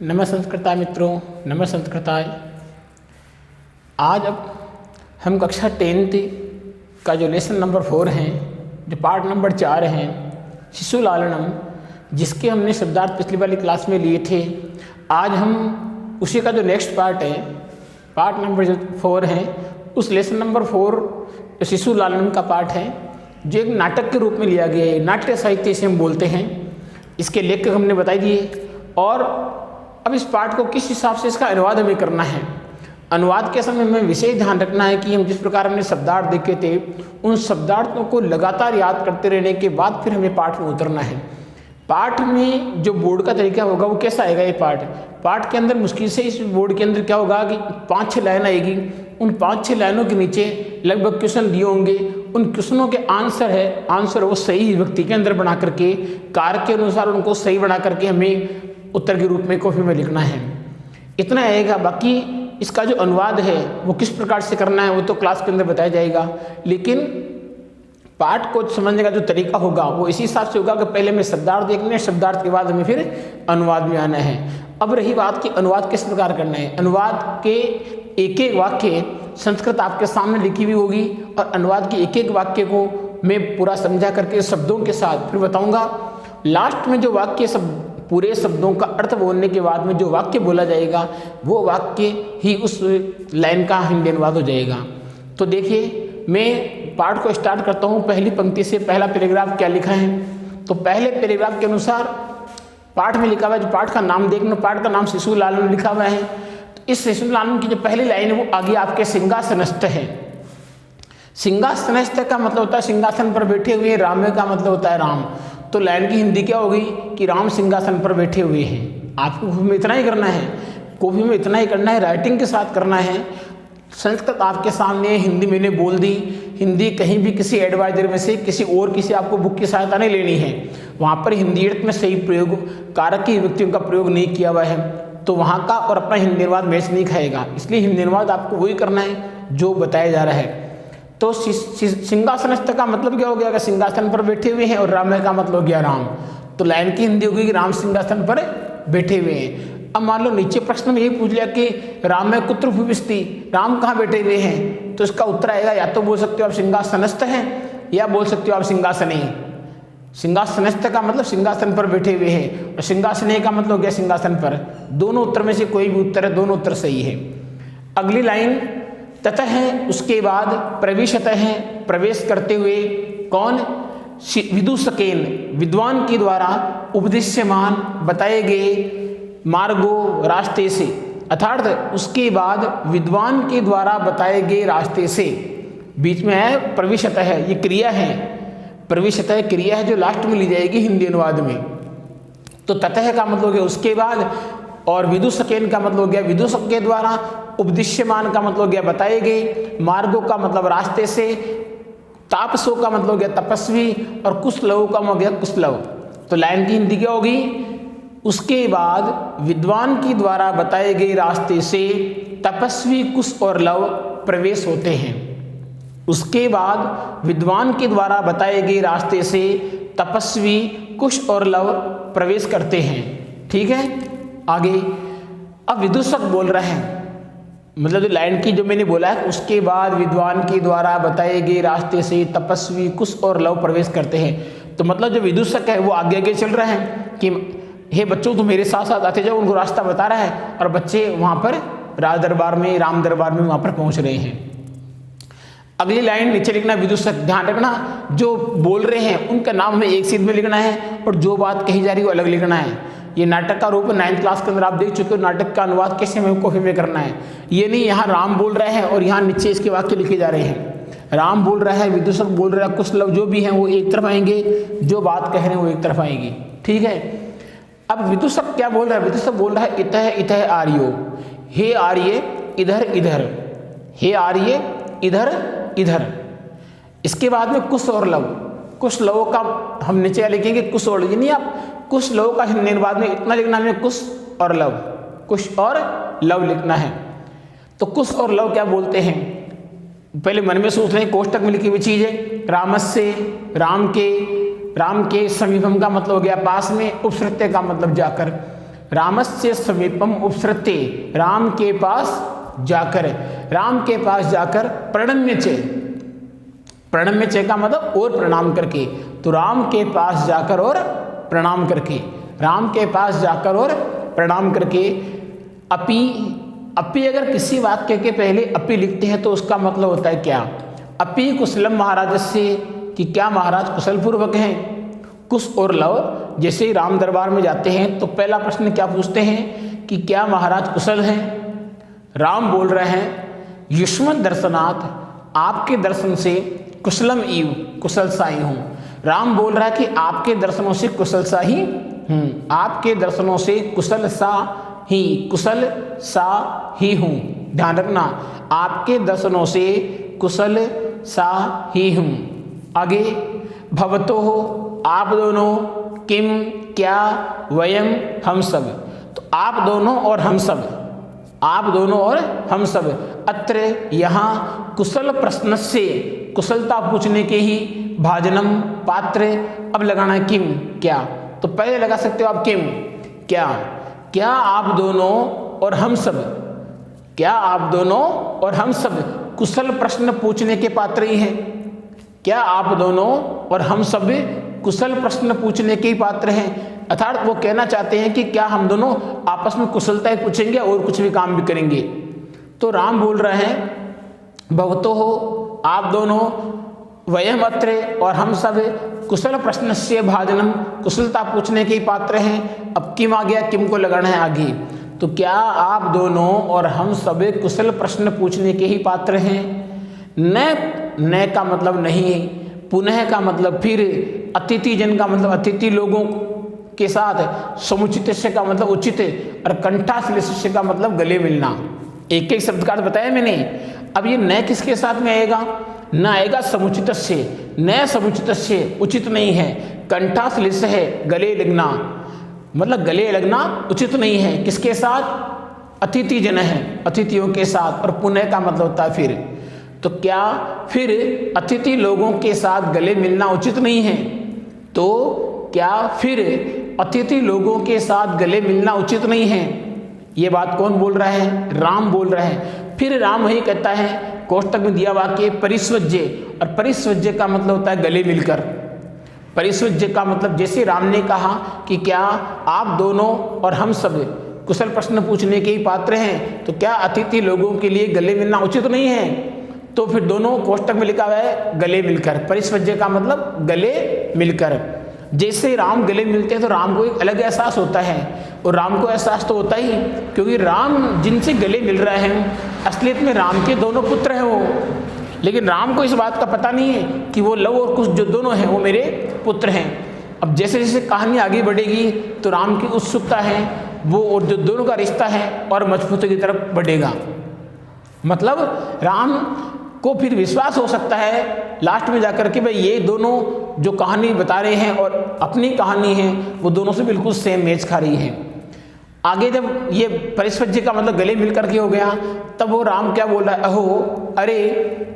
नमः संस्कृताय मित्रों, नमः संस्कृताय। आज अब हम कक्षा 10th का जो लेसन नंबर 4 है, जो पार्ट नंबर 4 है, शिशु लालनम, जिसके हमने शब्दार्थ पिछली वाली क्लास में लिए थे। आज हम उसी का जो नेक्स्ट पार्ट है, पार्ट नंबर जो 4 है, उस लेसन नंबर 4 शिशु लालनम का पार्ट है, जो एक नाटक के रूप में लिया गया है। नाट्य साहित्य इसे हम बोलते हैं। इसके लेखक हमने बता दिए। और अब इस पाठ को किस हिसाब से इसका अनुवाद हमें करना है। अनुवाद के समय में विशेष ध्यान रखना है कि हम जिस प्रकार हमने शब्दार्थ देखे थे, उन शब्दार्थों को लगातार याद करते रहने के बाद फिर हमें पाठ में उतरना है। पाठ में जो बोर्ड का तरीका होगा वो कैसा आएगा। ये पाठ के अंदर मुश्किल से इस बोर्ड के अंदर क्या होगा कि 5-6 लाइन आएगी। उन 5-6 लाइनों के नीचे लगभग क्वेश्चन दिए होंगे। उन क्वेश्चनों के आंसर वो सही विभक्ति के अंदर बना करके, कार्य के अनुसार उनको सही बना करके हमें उत्तर के रूप में कॉपी में लिखना है। इतना आएगा। बाकी इसका जो अनुवाद है वो किस प्रकार से करना है वो तो क्लास के अंदर बताया जाएगा। लेकिन पाठ को समझने का जो तरीका होगा वो इसी हिसाब से होगा कि पहले हमें शब्दार्थ देखने, शब्दार्थ के बाद हमें फिर अनुवाद में आना है। अब रही बात कि अनुवाद किस प्रकार करना है। अनुवाद के एक एक वाक्य संस्कृत आपके सामने लिखी हुई होगी और अनुवाद के एक एक वाक्य को मैं पूरा समझा करके शब्दों के साथ फिर बताऊंगा। लास्ट में जो वाक्य पूरे शब्दों का अर्थ बोलने के बाद में जो वाक्य बोला जाएगा वो वाक्य ही उस लाइन का हिंदी अनुवाद हो जाएगा। तो देखिए, मैं पाठ को स्टार्ट करता हूँ पहली पंक्ति से। पहला पैराग्राफ क्या लिखा है, तो पहले पैराग्राफ के अनुसार पाठ में लिखा हुआ है, जो पाठ का नाम देखना, पाठ का नाम शिशु लालन लिखा हुआ है। तो इस शिशु लालन की जो पहली लाइन है वो आगे आपके सिंहासनस्थ है। सिंहासनस्थ का मतलब होता है सिंहासन पर बैठे हुए। राम का मतलब होता है राम। तो लाइन की हिंदी क्या होगी कि राम सिंहासन पर बैठे हुए हैं। आपको कॉपी में इतना ही करना है, कॉपी में इतना ही करना है, राइटिंग के साथ करना है। संस्कृत आपके सामने, हिंदी मैंने बोल दी। हिंदी कहीं भी किसी एडवाइजर में से किसी आपको बुक की सहायता नहीं लेनी है। वहाँ पर हिंदी अर्थ में सही प्रयोग, कारक की विभक्तियों का प्रयोग नहीं किया हुआ है, तो वहाँ का और अपना हिंदी अनुवाद मैच नहीं खाएगा। इसलिए हिंदी अनुवाद आपको वही करना है जो बताया जा रहा है। तो सिंहासनस्थ का मतलब क्या हो गया कि सिंहासन पर बैठे हुए हैं, और राम का मतलब हो गया राम। तो लाइन की हिंदी होगी कि राम सिंहासन पर बैठे हुए हैं। अब मान लो नीचे प्रश्न में ये पूछ लिया कि राम में कुत्र भूपिस्ति, राम कहाँ बैठे हुए हैं, तो इसका उत्तर आएगा या तो बोल सकते हो आप सिंहासनस्थ हैं या बोल सकते हो आप सिंहासनी। सिंहासनस्थ का मतलब सिंहासन पर बैठे हुए हैं, और सिंहासनी का मतलब हो गया सिंहासन पर। दोनों उत्तर में से कोई भी उत्तर है, दोनों उत्तर सही है। अगली लाइन ततः है, उसके बाद प्रविशत है, प्रवेश करते हुए। कौन? विदूषकेन, विद्वान के द्वारा, उपदिश्यमान, बताए गए, मार्गो, रास्ते से। अर्थात उसके बाद विद्वान के द्वारा बताए गए रास्ते से। बीच में है प्रविशत है, ये क्रिया है। प्रविशत है क्रिया है जो लास्ट में ली जाएगी हिंदी अनुवाद में। तो ततः का मतलब हो गया उसके बाद, और विदूषकेन का मतलब हो गया विदूषक के द्वारा, उपदिश्यमान का मतलब हो गया बताए गए, मार्गों का मतलब रास्ते से, तापसों का मतलब हो गया तपस्वी, और कुशलव का मतलब हो गया कुशलव। तो लाइन की हिंदी क्या होगी? उसके बाद विद्वान के द्वारा बताए गए रास्ते से तपस्वी, कुश और लव प्रवेश होते हैं। उसके बाद विद्वान के द्वारा बताए गए रास्ते से तपस्वी, कुश और लव प्रवेश करते हैं। ठीक है, आगे अब विदूषक बोल रहे हैं, मतलब जो लाइन की जो मैंने बोला है, उसके बाद विद्वान के द्वारा बताए गए रास्ते से तपस्वी, कुश और लव प्रवेश करते हैं। तो मतलब जो विदूषक है वो आगे आगे चल रहे हैं कि हे बच्चों तुम मेरे साथ साथ आते जाओ, उनको रास्ता बता रहा है, और बच्चे वहाँ पर राज दरबार में, राम दरबार में वहाँ पर पहुँच रहे हैं। अगली लाइन नीचे लिखना विदूषक। ध्यान रखना जो बोल रहे हैं उनका नाम हमें एक सीध में लिखना है, और जो बात कही जा रही है वो अलग लिखना है। ये नाटक का रूप 9th क्लास के अंदर आप देख चुके हो। नाटक का अनुवाद कैसे हमें कॉपी में करना है। ये नहीं यहाँ राम बोल रहे हैं और यहाँ नीचे इसके वाक्य लिखे जा रहे हैं। राम बोल रहा है, विदूषक बोल रहा है, कुछ लोग जो भी हैं वो एक तरफ आएंगे, जो बात कह रहे हैं वो एक तरफ आएंगी। ठीक है, अब विदूषक क्या बोल रहा है? विदूषक बोल रहा है इतः इतः आर्यो, हे आर्य इधर इधर, हे आर्य इधर इधर। इसके बाद में कुश और लव। कुश लव का हम नीचे लिखेंगे कुश और लव, नहीं आप कुश लव का हिंदी अनुवाद में इतना लिखना है, कुश और लव, कुश और लव लिखना है। तो कुश और लव क्या बोलते हैं? पहले मन में सोच रहे हैं, कोष्टक में लिखी हुई चीज है। रामस्य, राम के, राम के समीपम का मतलब हो गया पास में, उपसृत्य का मतलब जाकर। रामस्य समीपम उपसृत्य, राम के पास जाकर, राम के पास जाकर, प्रणम्य च, प्रणम्य च का मतलब और प्रणाम करके, तो राम के पास जाकर और प्रणाम करके, राम के पास जाकर और प्रणाम करके। अपि, अपि अगर किसी वाक्य के पहले अपि लिखते हैं तो उसका मतलब होता है क्या? अपि कुशलम महाराजस्य, कि क्या महाराज कुशल पूर्वक हैं। कुश और लव, जैसे ही राम दरबार में जाते हैं तो पहला प्रश्न क्या पूछते हैं कि क्या महाराज कुशल हैं। राम बोल रहे हैं युष्मत् दर्शनात्, आपके दर्शन से कुशलम इव, कुशल सा ही हूँ। राम बोल रहा है कि आपके दर्शनों से कुशल सा ही हूँ, आपके दर्शनों से कुशल सा ही, कुशल सा ही हूँ। ध्यान रखना, आपके दर्शनों से कुशल सा ही हूँ। आगे भवतो हो, आप दोनों, किम क्या, वयम हम सब, तो आप दोनों और हम सब, आप दोनों और हम सब, अत्र यहाँ, कुशल प्रश्न से, कुशलता पूछने के ही, भाजनम पात्र, अब लगाना है किम क्या, तो पहले लगा सकते हो आप किम क्या, क्या आप दोनों और हम सब, क्या आप दोनों और हम सब कुशल प्रश्न पूछने के पात्र ही हैं। क्या आप दोनों और हम सब कुशल प्रश्न पूछने के ही पात्र हैं, अर्थात वो कहना चाहते हैं कि क्या हम दोनों आपस में कुशलता पूछेंगे और कुछ भी काम भी करेंगे। तो राम बोल रहे हैं भवतो हो, आप दोनों, वयम अत्र और हम सब, कुशल प्रश्न से भाजनम, कुशलता पूछने के ही पात्र हैं। अब किम आ गया, किम को लगाना है आगे, तो क्या आप दोनों और हम सब कुशल प्रश्न पूछने के ही पात्र हैं। न का मतलब नहीं, पुनः का मतलब फिर, अतिथि जन का मतलब अतिथि लोगों के साथ, समुचित से का मतलब उचित, और कंठाश्लेष का मतलब गले मिलना। एक एक शब्द का अर्थ बताया मैंने। अब ये न किसके साथ में आएगा, न आएगा समुचित से, न समुचित से उचित नहीं है, कंठाश्लेष है गले लगना, मतलब गले लगना उचित नहीं है। किसके साथ, अतिथि जन है, अतिथियों के साथ, और पुनः का मतलब होता है फिर। तो क्या फिर अतिथि लोगों के साथ गले मिलना उचित नहीं है, तो क्या फिर अतिथि लोगों के साथ गले मिलना उचित नहीं है। ये बात कौन बोल रहा है, राम बोल रहे हैं। फिर राम वही कहता है, कोष्टक में दिया वाक्य परिस्वज्य, और परिस्वज्य का मतलब होता है गले मिलकर। परिस्वज्य का मतलब जैसे राम ने कहा कि क्या आप दोनों और हम सब कुशल प्रश्न पूछने के ही पात्र हैं, तो क्या अतिथि लोगों के लिए गले मिलना उचित नहीं है, तो फिर दोनों कोष्टक में लिखा हुआ है गले मिलकर। परिस्वज्य का मतलब गले मिलकर। जैसे राम गले मिलते हैं तो राम को एक अलग एहसास होता है, और राम को एहसास तो होता ही, क्योंकि राम जिनसे गले मिल रहे हैं असलियत में राम के दोनों पुत्र हैं वो, लेकिन राम को इस बात का पता नहीं है कि वो लव और कुश जो दोनों हैं वो मेरे पुत्र हैं। अब जैसे जैसे कहानी आगे बढ़ेगी तो राम की उत्सुकता है वो, और जो दोनों का रिश्ता है और मजबूती की तरफ बढ़ेगा। मतलब राम को फिर विश्वास हो सकता है लास्ट में जाकर के भाई ये दोनों जो कहानी बता रहे हैं और अपनी कहानी है वो दोनों से बिल्कुल सेम मैच खा रही है। आगे जब ये परिस्वज्य का मतलब गले मिलकर के हो गया, तब वो राम क्या बोल रहा है, अहो अरे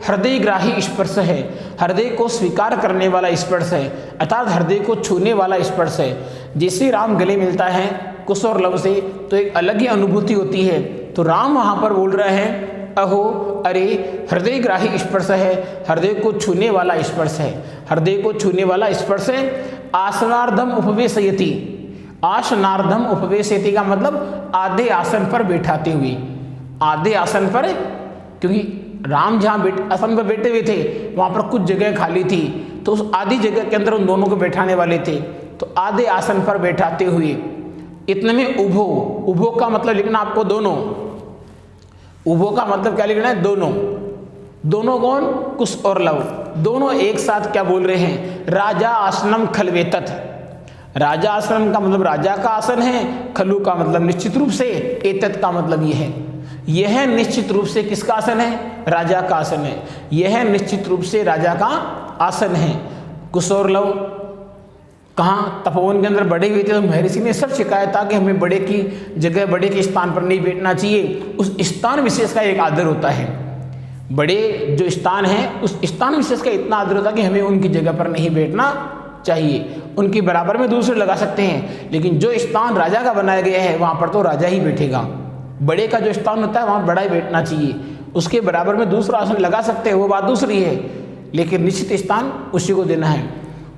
हृदय ग्राही स्पर्श है, हृदय को स्वीकार करने वाला स्पर्श है, अर्थात हृदय को छूने वाला स्पर्श है। जैसे राम गले मिलता है कुश और लव से तो एक अलग ही अनुभूति होती है। तो राम वहाँ पर बोल रहे हैं अहो अरे हृदय ग्राही स्पर्श है, हृदय को छूने वाला स्पर्श है, हृदय को छूने वाला स्पर्श है। आसनार्धम उपवेशयति, आसनार्धम उपवेशयति का मतलब आधे आसन पर बैठाते हुए, आधे आसन पर, क्योंकि राम जहाँ आसन पर बैठे हुए थे वहाँ पर कुछ जगह खाली थी, तो उस आधी जगह के अंदर उन दोनों को बैठाने वाले थे, तो आधे आसन पर बैठाते हुए। इतने में उभो, उभो का मतलब लिखना आपको दोनों, उभो का मतलब क्या लिखना है, दोनों। दोनों कौन, कुश और लव, दोनों एक साथ क्या बोल रहे हैं, राजा आसनम खलवेतत। राजा आश्रम का मतलब राजा का आसन है, खलु का मतलब निश्चित रूप से, एतत का मतलब यह निश्चित रूप से किसका आसन है, राजा का आसन है, यह निश्चित रूप से राजा का आसन है। कुश और लव कहाँ, तपोवन के अंदर बड़े हुए थे, तो महर्षि ने सब शिकायत था कि हमें बड़े की जगह, बड़े के स्थान पर नहीं बैठना चाहिए। उस स्थान विशेष का एक आदर होता है, बड़े जो स्थान है उस स्थान विशेष का इतना आदर होता है कि हमें उनकी जगह पर नहीं बैठना चाहिए, उनके बराबर में दूसरे लगा सकते हैं, लेकिन जो स्थान राजा का बनाया गया है वहाँ पर तो राजा ही बैठेगा। बड़े का जो स्थान होता है वहाँ बड़ा ही बैठना चाहिए, उसके बराबर में दूसरा आसन लगा सकते हैं वो बात दूसरी है, लेकिन निश्चित स्थान उसी को देना है।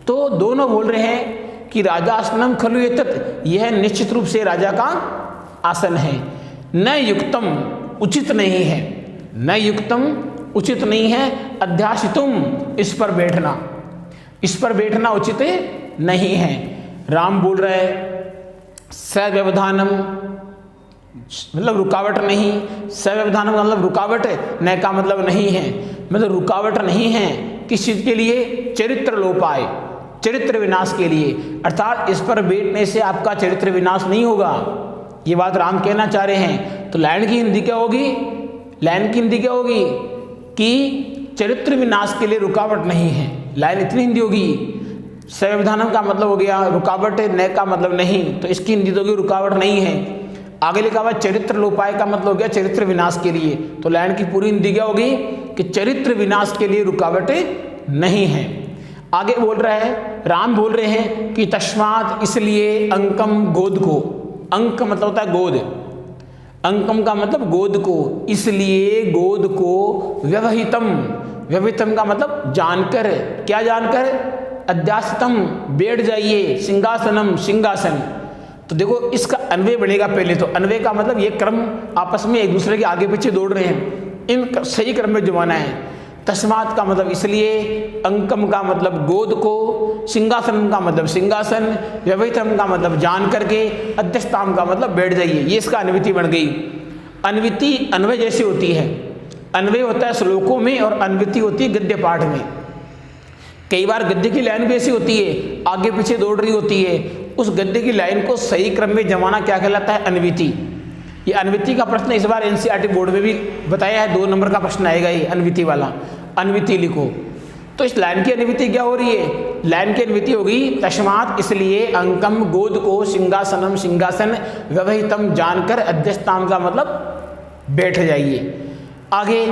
तो दोनों बोल रहे हैं कि राजासनम खलु एतत्, यह निश्चित रूप से राजा का आसन है। न युक्तम, उचित नहीं है, न युक्तम उचित नहीं है, अध्यासितुम, इस पर बैठना, इस पर बैठना उचित नहीं है। राम बोल रहे सव्यवधानम मतलब रुकावट नहीं, सव्यवधानम मतलब रुकावट, न का मतलब नहीं है, मतलब रुकावट नहीं है किस चीज के लिए, चरित्र लोपाय, चरित्र विनाश के लिए, अर्थात इस पर बैठने से आपका चरित्र विनाश नहीं होगा, ये बात राम कहना चाह रहे हैं। तो लाइन की हिंदी क्या होगी, लाइन की हिंदी क्या होगी कि चरित्र विनाश के लिए रुकावट नहीं है, लाइन इतनी हिंदी होगी। सव्यवधानम का मतलब हो गया रुकावट, न का मतलब नहीं, तो इसकी हिंदी तो होगी रुकावट नहीं है। आगे लिखा हुआ चरित्र लोपाय का मतलब हो गया चरित्र विनाश के लिए, तो लाइन की पूरी हिंदी क्या होगी कि चरित्र विनाश के लिए रुकावट नहीं है। आगे बोल रहा है, राम बोल रहे हैं कि तस्मात्, इसलिए, अंकम गोद को, अंक मतलब होता है गोद, अंकम का मतलब गोद को, इसलिए गोद को, व्यवहितम, व्यवहितम का मतलब जानकर, क्या जानकर, अध्यासितम, बैठ जाइए, सिंहासनम, सिंहासन। तो देखो इसका अन्वय बनेगा पहले, तो अन्वय का मतलब ये क्रम आपस में एक दूसरे के आगे पीछे दौड़ रहे हैं, इन सही क्रम में जमाना है। तस्मात् का मतलब इसलिए, अंकम का मतलब गोद को, सिंहासन का मतलब सिंहासन, व्यवहितम का मतलब जान करके, अध्यस्ताम का मतलब बैठ जाइए, ये इसका अन्विति बन गई। अन्विति अन्वय जैसी होती है, अन्वय होता है श्लोकों में और अन्विति होती है गद्य पाठ में। कई बार गद्य की लाइन भी ऐसी होती है, आगे पीछे दौड़ रही होती है, उस गद्य की लाइन को सही क्रम में जमाना क्या कहलाता है, अन्विति। ये अन्विति का प्रश्न इस बार एनसीईआरटी बोर्ड में भी बताया है, 2 नंबर का प्रश्न आएगा ये अन्विति वाला, अन्विति लिखो। तो इस लाइन की अन्विति क्या हो रही है, लाइन की अन्विति होगी तस्मात्, इसलिए, अंकम गोद को, सिंहासनम सिंहासन, व्यवहितम जानकर, अध्यस्ताम का मतलब बैठ जाइए। आगे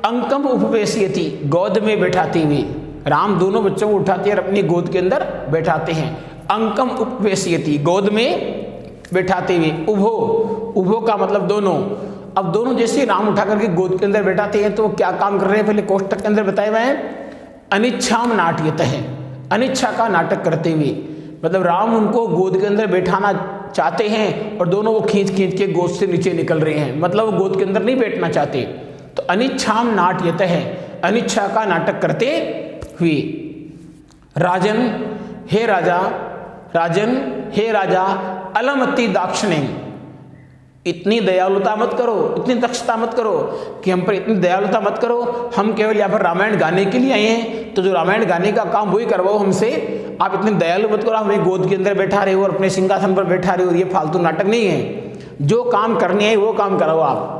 अंकम उपवेशयति, गोद में बैठाते हुए, राम दोनों बच्चों को उठाते हैं और अपनी गोद के अंदर बैठाते हैं। अंकम उपवेशयति, गोद में बैठाते हुए। उभो, उभो का मतलब दोनों। अब दोनों जैसे राम उठा करके गोद के अंदर बैठाते हैं तो क्या काम कर रहे हैं, पहले कोष्टक के अंदर बताए हुए हैं, अनिच्छाम नाट्यत है, अनिच्छा का नाटक करते हुए, मतलब राम उनको गोद के अंदर बैठाना चाहते हैं और दोनों वो खींच खींच के गोद से नीचे निकल रहे हैं, मतलब वो गोद के अंदर नहीं बैठना चाहते। तो अनिच्छाम नाट्यत है, अनिच्छा का नाटक करते हुए। राजन, हे राजा, राजन हे राजा, अलमति दाक्षिण्यम, इतनी दयालुता मत करो, इतनी दक्षता मत करो कि हम पर इतनी दयालुता मत करो, हम केवल यहाँ पर रामायण गाने के लिए आए हैं, तो जो रामायण गाने का काम वही करवाओ हमसे, आप इतने दयालु मत करो, हमें गोद के अंदर बैठा रहे हो और अपने सिंहासन पर बैठा रहे हो, ये फालतू नाटक नहीं है, जो काम करने है वो काम कराओ आप।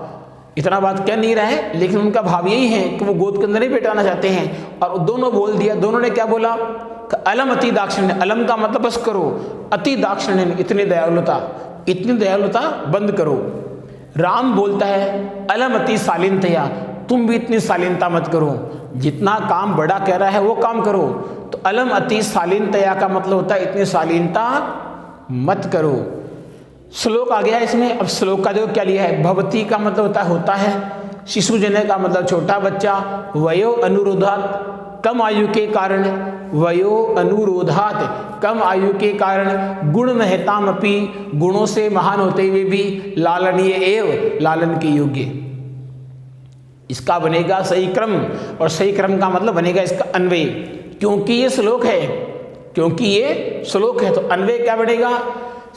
इतना बात कह नहीं रहे हैं, लेकिन उनका भाव यही है कि वो गोद के अंदर नहीं बैठाना चाहते हैं। और दोनों बोल दिया, दोनों ने क्या बोला, अलम अति दाक्षिण्य, अलम का मतलब बस करो, अति दाक्षिण्य इतनी दयालुता, इतनी दयालुता बंद करो। राम बोलता है अलम अति शालीनतया, तुम भी इतनी शालीनता मत करो, जितना काम बड़ा कह रहा है वो काम करो। तो अलम अति शालीनतया का मतलब होता है इतनी शालीनता मत करो। श्लोक आ गया इसमें। अब श्लोक का जो क्या लिया है, भवती का मतलब होता है शिशु जने का मतलब छोटा बच्चा, वयो अनुरोधात कम आयु के कारण, वयो अनुरोधात कम आयु के कारण, गुण महताम अपि, गुणों से महान होते हुए भी, लालनीय एव, लालन के योग्य। इसका बनेगा सही क्रम, और सही क्रम का मतलब बनेगा इसका अन्वय, क्योंकि ये श्लोक है, क्योंकि ये श्लोक है तो अन्वय क्या बनेगा,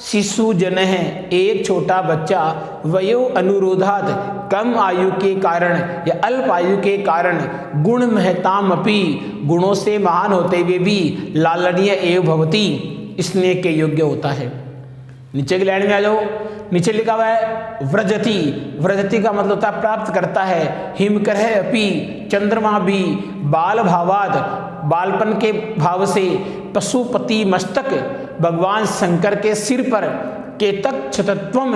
शिशु जन है एक छोटा बच्चा, वयो अनुरोधात कम आयु के कारण या अल्प आयु के कारण, गुण महताम अपि, गुणों से महान होते हुए भी, लालनीय एव भवती, स्नेह के योग्य होता है। नीचे की लाइन में आ जाओ, नीचे लिखा हुआ है व्रजति, व्रजति का मतलब होता है प्राप्त करता है, हिमकर अपि, चंद्रमा भी, बाल भावाद, बालपन के भाव से, पशुपति मस्तक, भगवान शंकर के सिर पर, केतक छतत्वम,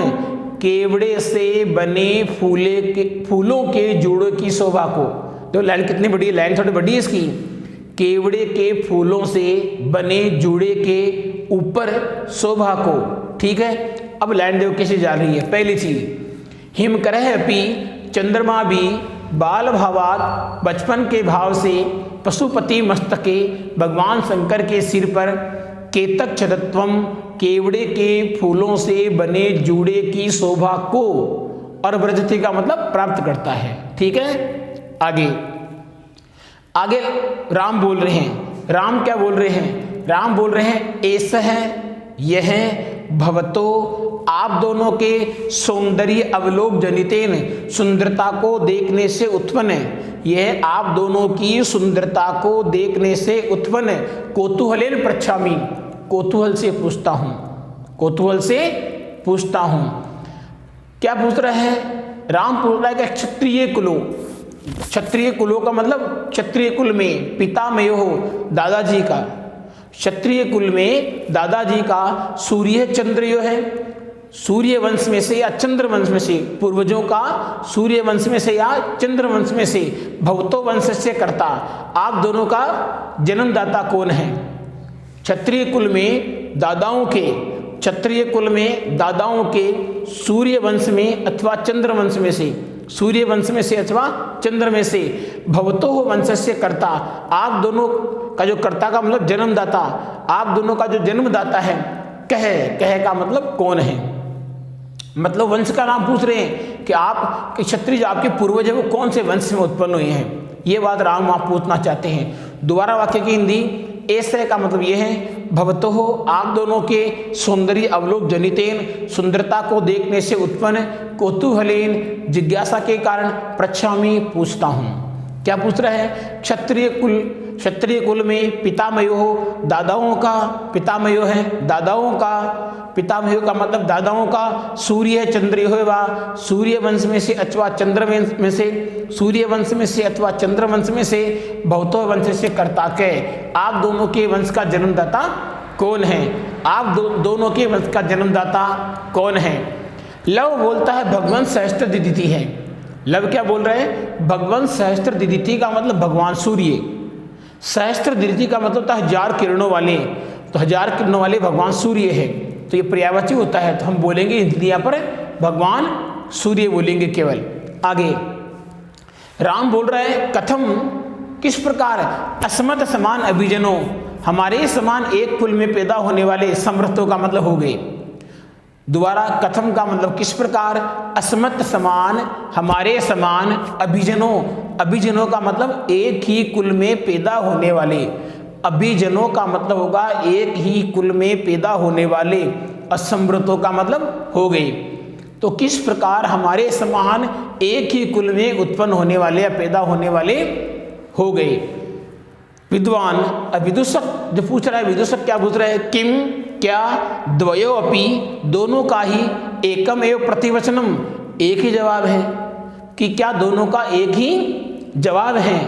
केवड़े से बने फूलों के जोड़ों की शोभा को। तो लाइन कितनी बड़ी है, लाइन थोड़ी बड़ी है इसकी, केवड़े के फूलों से बने जूड़े के ऊपर शोभा को। ठीक है, अब लाइन देखो कैसे जा रही है। पहली चीज, हिम करह पी चंद्रमा भी बाल भावात, बचपन के भाव से पशुपति मस्तके, भगवान शंकर के सिर पर केतक छदत्वम, केवड़े के फूलों से बने जूड़े की शोभा को, और व्रजति का मतलब प्राप्त करता है। ठीक है, आगे आगे राम बोल रहे हैं। राम क्या बोल रहे हैं? राम बोल रहे हैं ऐसा है, यह भवतो, आप दोनों के सौंदर्य अवलोक जनितेन, सुंदरता को देखने से उत्पन्न है। यह आप दोनों की सुंदरता को देखने से उत्पन्न है। कौतूहलेन पृच्छामि, कौतूहल से पूछता हूं, कौतूहल से पूछता हूं। क्या पूछ रहा है? राम पूछ रहा है कि क्षत्रिय कुलों, क्षत्रिय कुलों का मतलब क्षत्रिय कुल में पितामह हो, दादाजी का, क्षत्रिय कुल में दादाजी का सूर्य चंद्र यो है, सूर्य वंश में से या चंद्र वंश में से, पूर्वजों का सूर्य वंश में से या चंद्र वंश में से, भवतो वंश से करता, आप दोनों का जन्मदाता कौन है? क्षत्रिय कुल में दादाओं के, क्षत्रिय कुल में दादाओं के सूर्य वंश में अथवा चंद्र वंश में से, सूर्य वंश में से अथवा चंद्र में से, भवतो वंश से करता, आप दोनों का जो कर्ता का मतलब जन्मदाता, आप दोनों का जो जन्मदाता है, कह, कह का मतलब कौन है, मतलब वंश का नाम पूछ रहे हैं कि आप क्षत्रिय जो आपके पूर्वज है वो कौन से वंश में उत्पन्न हुए हैं, ये बात राम आप पूछना चाहते हैं। दोबारा वाक्य की हिंदी, ऐसे का मतलब ये है, भवतो हो, आप दोनों के सौंदर्य अवलोक जनितेन, सुंदरता को देखने से उत्पन्न, कौतूहलेन, जिज्ञासा के कारण, पृच्छामि, पूछता हूँ। क्या पूछ रहा है? क्षत्रिय कुल, क्षत्रिय कुल में पितामयो हो, दादाओं का, पितामयो है दादाओं का, पितामयो का मतलब दादाओं का, सूर्य चंद्र हो वा, सूर्य वंश में से अथवा चंद्र वंश में से, सूर्य वंश में से अथवा चंद्र वंश में से, भवतो वंश से कर्ता के, आप दोनों के वंश का जन्मदाता कौन है? आप दोनों के वंश का जन्मदाता कौन है? लव बोलता है भगवान सहस्त्र दिदिति है। लव क्या बोल रहे हैं? भगवान सहस्त्र दिदिति का मतलब भगवान सूर्य, सहस्त्र दिदिति का मतलब होता है हजार किरणों वाले, तो हजार किरणों वाले भगवान सूर्य है, तो ये पर्यायवाची होता है, तो हम बोलेंगे हिंदी यहाँ पर भगवान सूर्य बोलेंगे केवल। आगे राम बोल रहे हैं कथम, किस प्रकार, अस्मत् समान अभिजनों, हमारे समान एक कुल में पैदा होने वाले समर्थों का मतलब हो गए। दोबारा, कथम का मतलब किस प्रकार, अस्मत् समान, हमारे समान, अभिजनों, अभिजनों का मतलब एक ही कुल में पैदा होने वाले, अभिजनों का मतलब होगा एक ही कुल में पैदा होने वाले, असमृतों का मतलब हो गए। तो किस प्रकार हमारे समान एक ही कुल में उत्पन्न होने वाले या पैदा होने वाले हो गए। विद्वान, विदुषक जो पूछ रहा है, विदुषक क्या पूछ रहा है? किम, क्या, द्वयो अपि, दोनों का ही, एकम एव प्रतिवचनम, एक ही जवाब है, कि क्या दोनों का एक ही जवाब है।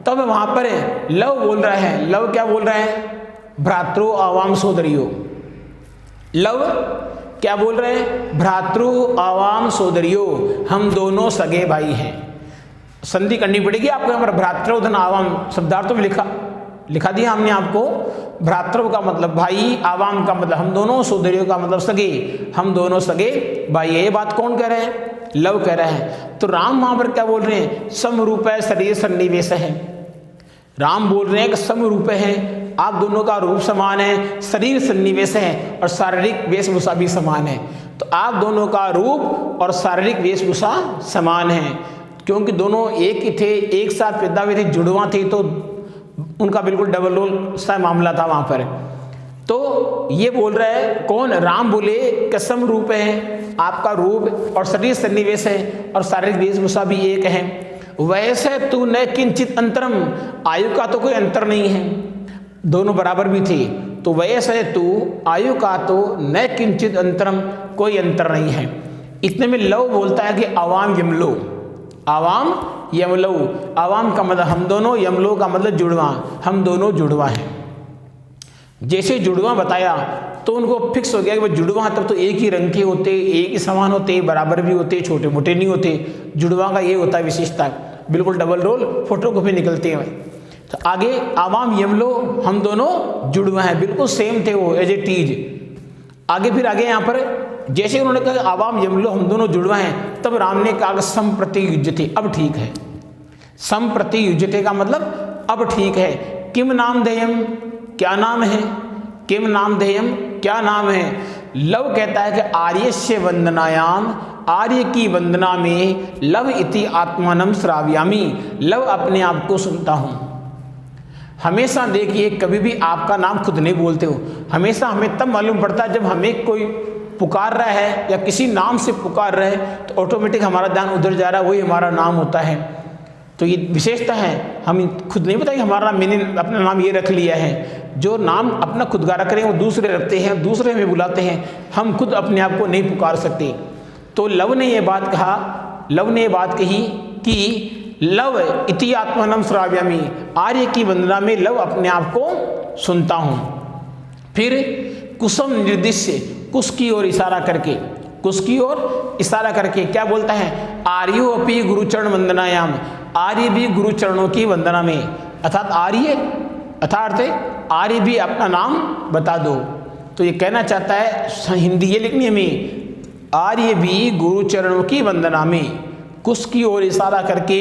तब वहां पर लव बोल रहा है, लव क्या बोल रहा है? भ्रातृ आवाम सोदरियो, लव क्या बोल रहे हैं? भ्रातृ आवाम सोदरियो, हम दोनों सगे भाई हैं। संधि करनी पड़ेगी आपको यहाँ पर, भ्रातृ धन आवाम शब्दार्थों में लिखा दिया हमने आपको। भ्रातृ का मतलब भाई, आवाम का मतलब हम दोनों, सोदरियों का मतलब सगे, हम दोनों सगे भाई। ये बात कौन कह रहे हैं? लव कह रहा है। तो राम वहां पर क्या बोल रहे हैं? समरूप है, शरीर सन्निवेश है। राम बोल रहे हैं कि समरूप है, आप दोनों का रूप समान है, शरीर सन्निवेश है और शारीरिक वेशभूषा भी समान है। तो आप दोनों का रूप और शारीरिक वेशभूषा समान है, क्योंकि दोनों एक ही थे, एक साथ पैदा हुए थे, जुड़वा थे, तो उनका बिल्कुल डबल रोल सा मामला था वहां पर। तो ये बोल रहा है कौन? राम बोले कसम रूप है, आपका रूप और शरीर सन्निवेश है और शारीरिक वेशभूषा भी एक है। वैसे तू न किंचित अंतरम, आयु का तो कोई अंतर नहीं है, दोनों बराबर भी थे। तो वैसे तू, आयु का तो न किंचित अंतरम, कोई अंतर नहीं है। इतने में लव बोलता है कि आवाम यमलो, आवाम यमलो, आवाम का मतलब हम दोनों, यमलो का मतलब जुड़वा, हम दोनों जुड़वा हैं। जैसे जुड़वा बताया तो उनको फिक्स हो गया कि वो जुड़वा तब तो एक ही रंग के होते, एक ही समान होते, बराबर भी होते, छोटे मोटे नहीं होते। जुड़वा का ये होता है विशेषता, बिल्कुल डबल रोल, फोटोकॉपी निकलते हैं। तो आगे आवाम यमलो, हम दोनों जुड़वे हैं, बिल्कुल सेम थे वो, एज ए टीज। आगे फिर आगे यहाँ पर जैसे उन्होंने कहा आवाम यमलो, हम दोनों जुड़वा हैं, तब राम ने कहा संप्रति युज्यते, अब ठीक है। संप्रति युज्यते का मतलब अब ठीक है। किम नाम धेयम, क्या नाम है, किम नाम धेयम, क्या नाम है। लव कहता है कि आर्यस्य वंदनायाम, आर्य की वंदना में लव इति आत्मानम श्राव्यामी, लव अपने आप को सुनता हूँ। हमेशा देखिए, कभी भी आपका नाम खुद नहीं बोलते हो, हमेशा हमें तब मालूम पड़ता है जब हमें कोई पुकार रहा है या किसी नाम से पुकार रहा है, तो ऑटोमेटिक हमारा ध्यान उधर जा रहा है, वही हमारा नाम होता है। तो ये विशेषता है, हम खुद नहीं बताएंगे हमारा मैंने अपना नाम ये रख लिया है। जो नाम अपना खुद का रख रहे हैं वो दूसरे रखते हैं, दूसरे में बुलाते हैं, हम खुद अपने आप को नहीं पुकार सकते। तो लव ने ये बात कहा, लव ने ये बात कही कि लव इति आत्मानम श्राव्यामी, आर्य की वंदना में लव अपने आप को सुनता हूँ। फिर कुसुम निर्दिश्य, कुश की ओर इशारा करके, कुश की ओर इशारा करके क्या बोलता है, आर्यो अपि गुरुचरण वंदनायाम, आर्य भी गुरु चरणों की वंदना में, अर्थात आर्य अर्थात आर्य भी अपना नाम बता दो। तो ये कहना चाहता है, हिंदी ये लिखनी है हमें, आर्य भी गुरु चरणों की वंदना में, कुश की ओर इशारा करके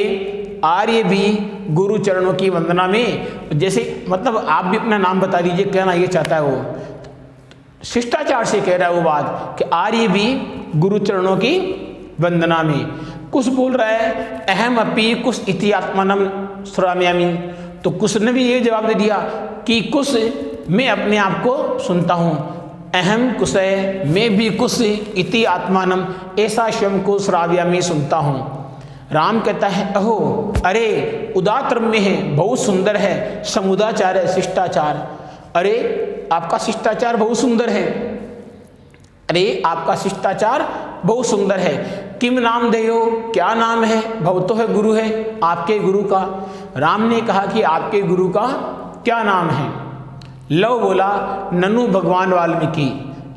आर्य भी गुरु चरणों की वंदना में, जैसे मतलब आप भी अपना नाम बता दीजिए, कहना ये चाहता है वो, शिष्टाचार से कह रहा है वो बात कि आर्य भी गुरु चरणों की वंदना में। कुछ बोल रहा है अहम अपि कुश इति आत्मानम श्राव्यामि, तो कुश ने भी ये जवाब दे दिया कि कुश मैं अपने आप को सुनता हूँ, अहम कुश है, मैं भी कुश इति आत्मानम, ऐसा स्वयं को श्राव्यामि सुनता हूँ। राम कहता है अहो, अरे उदात रम्य है, बहुत सुंदर है, समुदाचार है, शिष्टाचार, अरे आपका शिष्टाचार बहुत सुंदर है, अरे आपका शिष्टाचार बहुत सुंदर है। किम नाम देयो, क्या नाम है, भवतो है गुरु है, आपके गुरु का। राम ने कहा कि आपके गुरु का क्या नाम है। लव बोला ननु भगवान वाल्मीकि,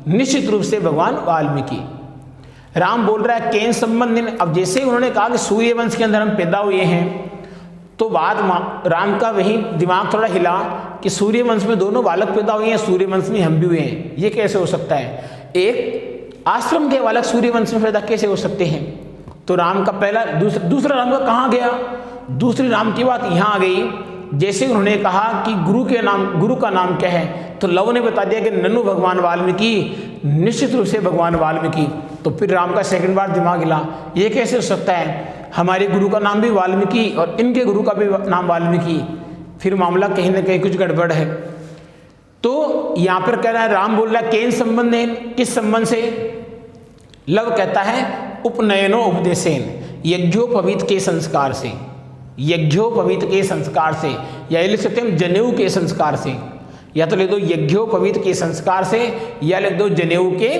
निश्चित रूप से भगवान वाल्मीकि। राम बोल रहा है केन संबंधित, अब जैसे उन्होंने कहा कि सूर्यवंश के अंदर हम पैदा हुए हैं, तो बात राम का वही दिमाग थोड़ा हिला कि सूर्यवंश में दोनों बालक पैदा हुए हैं, सूर्यवंश में हम भी हुए हैं, ये कैसे हो सकता है, एक आश्रम के बालक सूर्यवंश में पैदा कैसे हो सकते हैं। तो राम का पहला दूसरा राम का कहाँ गया, दूसरी राम की बात यहाँ आ गई। जैसे उन्होंने कहा कि गुरु का नाम क्या है, तो लव ने बता दिया कि ननु भगवान वाल्मीकि, निश्चित रूप से भगवान वाल्मीकि। तो फिर राम का सेकंड बार दिमाग हिला, ये कैसे हो सकता है, हमारे गुरु का नाम भी वाल्मीकि और इनके गुरु का भी नाम वाल्मीकि, फिर मामला कहीं ना कहीं कुछ गड़बड़ है। तो यहाँ पर कह रहा है, राम बोल रहा है केन संबंध है, किस संबंध से। लव कहता है उपनयनो उपदेशेन, यज्ञोपवीत के संस्कार से, यज्ञोपवीत के संस्कार से, या लिख सकते हैं जनेऊ के संस्कार से, या तो लिख दो यज्ञोपवीत के संस्कार से, या लिख दो जनेऊ के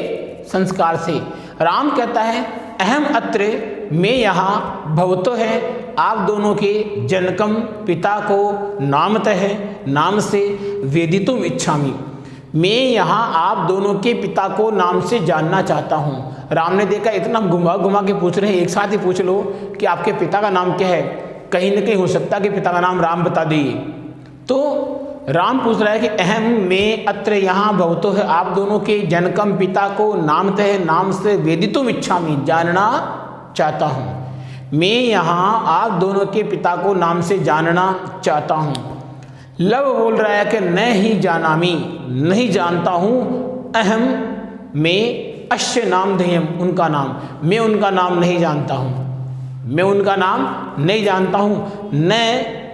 संस्कार से। राम कहता है अहम अत्र, मैं यहाँ, भवतो है आप दोनों के, जनकम पिता को, नामतः है नाम से, वेदितुम इच्छामि, मैं यहाँ आप दोनों के पिता को नाम से जानना चाहता हूँ। राम ने देखा इतना घुमा घुमा के पूछ रहे हैं, एक साथ ही पूछ लो कि आपके पिता का नाम क्या है, कहीं ना कहीं हो सकता है कि पिता का नाम राम बता दिए। तो राम पूछ रहा है कि अहम मैं अत्र यहाँ भवतो है आप दोनों के, जनकम पिता को, नामतः नाम से, वेदितुम इच्छामि जानना चाहता हूँ, मैं यहाँ आप दोनों के पिता को नाम से जानना चाहता हूँ। लव बोल रहा है कि न ही जानामी, नहीं जानता हूँ, अहम मैं, अश्य नाम धेयम, उनका नाम, मैं उनका नाम नहीं जानता हूँ, मैं उनका नाम नहीं जानता हूँ। न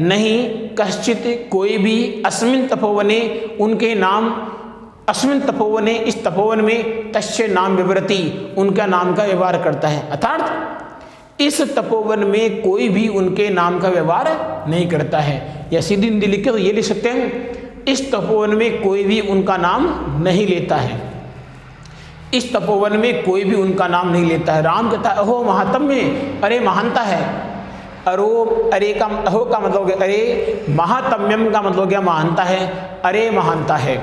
नहीं कश्चित कोई भी, अस्मिन तपोवने उनके नाम, अस्मिन तपोवने इस तपोवन में, तस्य नाम विवरति उनका नाम का व्यवहार करता है, अर्थात इस तपोवन में कोई भी उनके नाम का व्यवहार नहीं करता है। या सीधी हिंदी लिख के तो ये लिख सकते हैं इस तपोवन में कोई भी उनका नाम नहीं लेता है, इस तपोवन में कोई भी उनका नाम नहीं लेता है। राम कहता है अहो महात्म्य, अरे महानता है, अरे का अहो का मतलब गया अरे, महात्म्यम का मतलब गया महानता है, अरे महानता है।